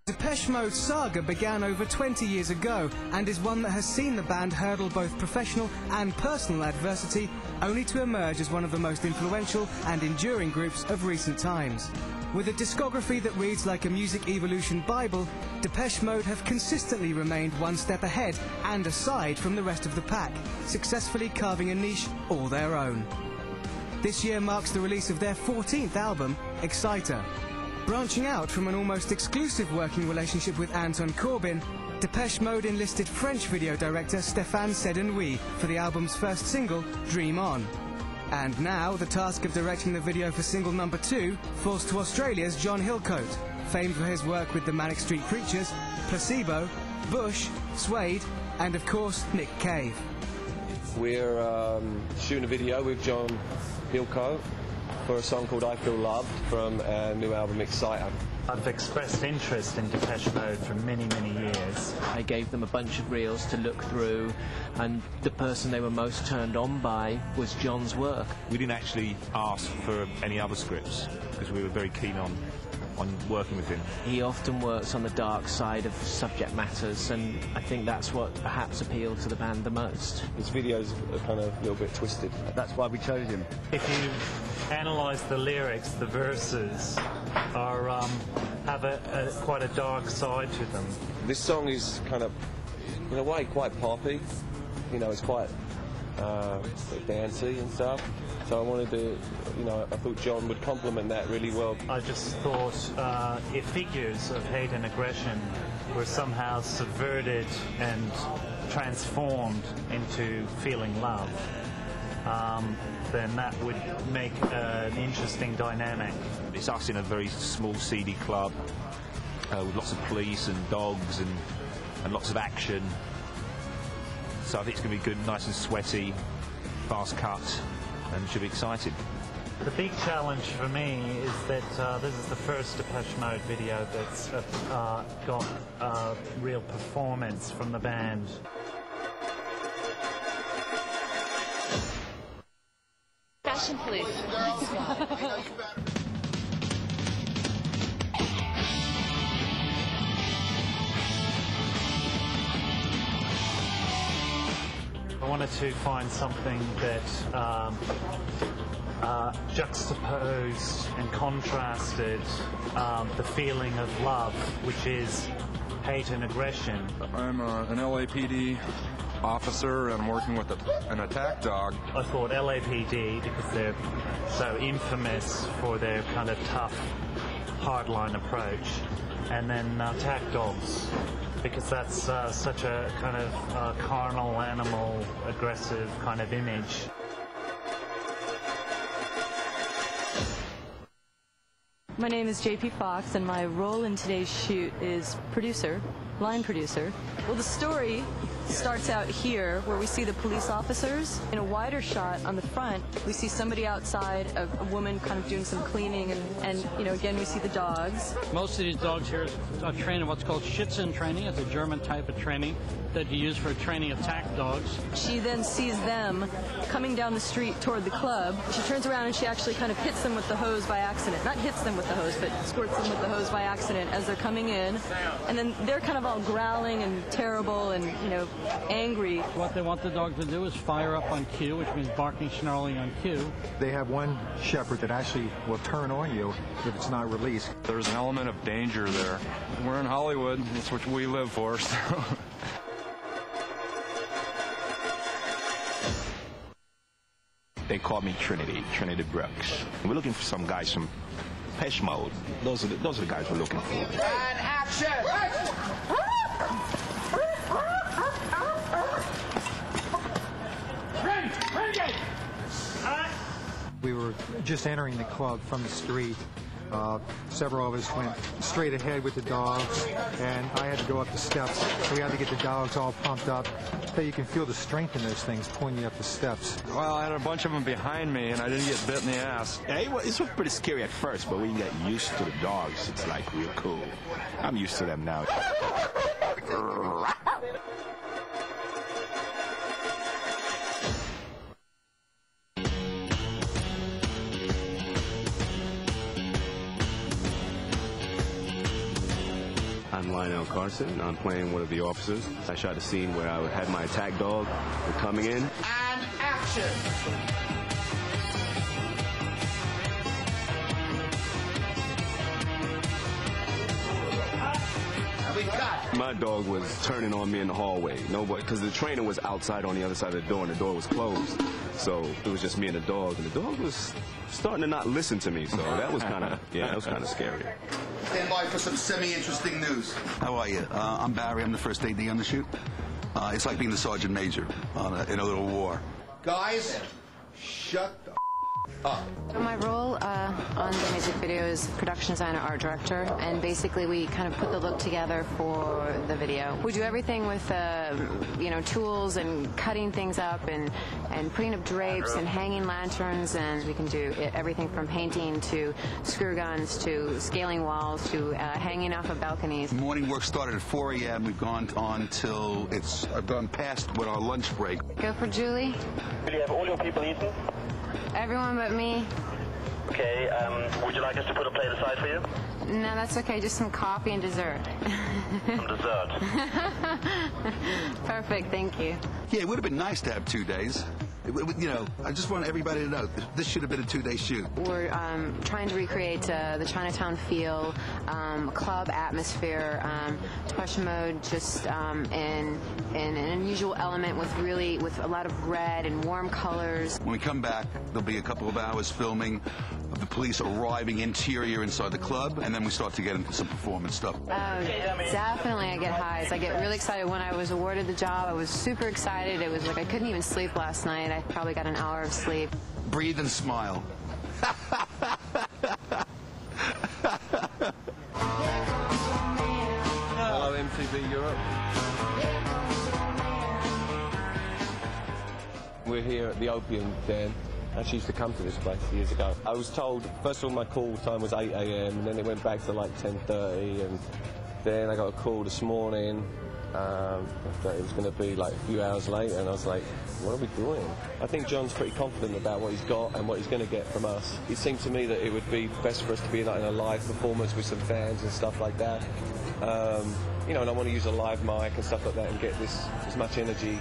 Depche Mode's saga began over 20 years ago and is one that has seen the band hurdle both professional and personal adversity, only to emerge as one of the most influential and enduring groups of recent times. With a discography that reads like a music evolution Bible, Depche Mode have consistently remained one step ahead and aside from the rest of the pack, successfully carving a niche all their own. This year marks the release of their 14th album, Exciter. Branching out from an almost exclusive working relationship with Anton Corbijn, Depche Mode enlisted French video director Stéphane Sedenoui for the album's first single, Dream On. And now, the task of directing the video for single number 2 falls to Australia's John Hillcoat, famed for his work with the Manic Street Preachers, Placebo, Bush, Suede, and of course, Nick Cave. We're shooting a video with John Hillcoat for a song called I Feel Loved from our new album Exciter. I've expressed interest in Depche Mode for many, many years. I gave them a bunch of reels to look through, and the person they were most turned on by was John's work. We didn't actually ask for any other scripts because we were very keen on working with him. He often works on the dark side of subject matters, and I think that's what perhaps appealed to the band the most. His videos are kind of a little bit twisted. That's why we chose him. If you analyse the lyrics, the verses have quite a dark side to them. This song is kind of, in a way, quite poppy. You know, it's quite dancey and stuff. So I wanted to, I thought John would complement that really well. I just thought if figures of hate and aggression were somehow subverted and transformed into feeling love, then that would make an interesting dynamic. It's us in a very small, seedy club with lots of police and dogs and lots of action. So I think it's going to be good, nice and sweaty, fast cut, and should be exciting. The big challenge for me is that this is the first Depche Mode video that's got real performance from the band. Fashion police. I wanted to find something that juxtaposed and contrasted the feeling of love, which is hate and aggression. I'm an LAPD officer and I'm working with an attack dog. I thought LAPD, because they're so infamous for their kind of tough, hardline approach, and then attack dogs, because that's such a kind of carnal, animal, aggressive kind of image. My name is JP Fox, and my role in today's shoot is producer, line producer. Well, the story starts out here, where we see the police officers. In a wider shot on the front, we see somebody outside, a woman kind of doing some cleaning, and again, we see the dogs. Most of these dogs here are trained in what's called Schützen training. It's a German type of training that you use for training attack dogs. She then sees them coming down the street toward the club. She turns around and she actually kind of hits them with the hose by accident. Not hits them with the hose, but squirts them with the hose by accident as they're coming in. And then they're kind of all growling and terrible and, angry. What they want the dog to do is fire up on cue, which means barking, snarling on cue. They have one shepherd that actually will turn on you if it's not released. There's an element of danger there. We're in Hollywood. That's what we live for. So. They call me Trinity Brooks. We're looking for some guys from Depche Mode. Those are the guys we're looking for. And action! We were just entering the club from the street. Several of us went straight ahead with the dogs, and I had to go up the steps. So we had to get the dogs all pumped up. So you can feel the strength in those things pulling you up the steps. Well, I had a bunch of them behind me, and I didn't get bit in the ass. Yeah, it was pretty scary at first, but when you get used to the dogs, it's like real cool. I'm used to them now. I'm Lionel Carson. I'm playing one of the officers. I shot a scene where I had my attack dog coming in. And action! My dog was turning on me in the hallway. Nobody, because the trainer was outside on the other side of the door, and the door was closed. So it was just me and the dog, and the dog was starting to not listen to me. So that was kind of, yeah, that was kind of scary. Stand by for some semi-interesting news. How are you? I'm Barry. I'm the first AD on the shoot. It's like being the sergeant major in a little war. Guys, shut the up. So my role on the music video is production designer, art director, and basically we kind of put the look together for the video. We do everything with tools and cutting things up and putting up drapes and hanging lanterns, and we can do everything from painting to screw guns to scaling walls to hanging off of balconies. Morning work started at 4 a.m. We've gone on till I've gone past with our lunch break. Go for Julie. Do you have all your people eaten? Everyone but me. Okay, would you like us to put a plate aside for you? No, that's okay. Just some coffee and dessert. Some dessert. Perfect, thank you. Yeah, it would have been nice to have 2 days. I just want everybody to know this should have been a 2-day shoot. We're trying to recreate the Chinatown feel, club atmosphere, Depche Mode, just in an unusual element with a lot of red and warm colors. When we come back, there'll be a couple of hours filming of the police arriving interior inside the club, and then we start to get into some performance stuff. Definitely I get highs. I get really excited. When I was awarded the job, I was super excited. It was like I couldn't even sleep last night. I probably got an hour of sleep. Breathe and smile. Hello, MTV Europe. We're here at the Opium Den. I actually used to come to this place years ago. I was told, first of all, my call time was 8 a.m, and then it went back to like 10:30, and then I got a call this morning that it was going to be like a few hours later, and I was like, what are we doing? I think John's pretty confident about what he's got and what he's going to get from us. It seemed to me that it would be best for us to be in a live performance with some fans and stuff like that. And I want to use a live mic and stuff like that and get as much energy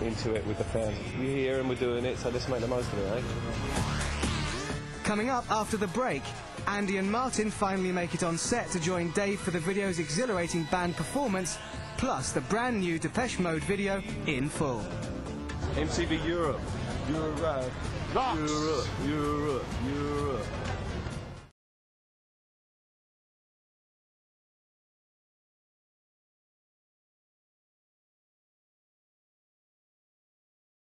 into it with the fans. We're here and we're doing it, so let's make the most of it, eh? Coming up after the break, Andy and Martin finally make it on set to join Dave for the video's exhilarating band performance, plus the brand new Depche Mode video in full. MTV Europe. Europe. Europe. Europe.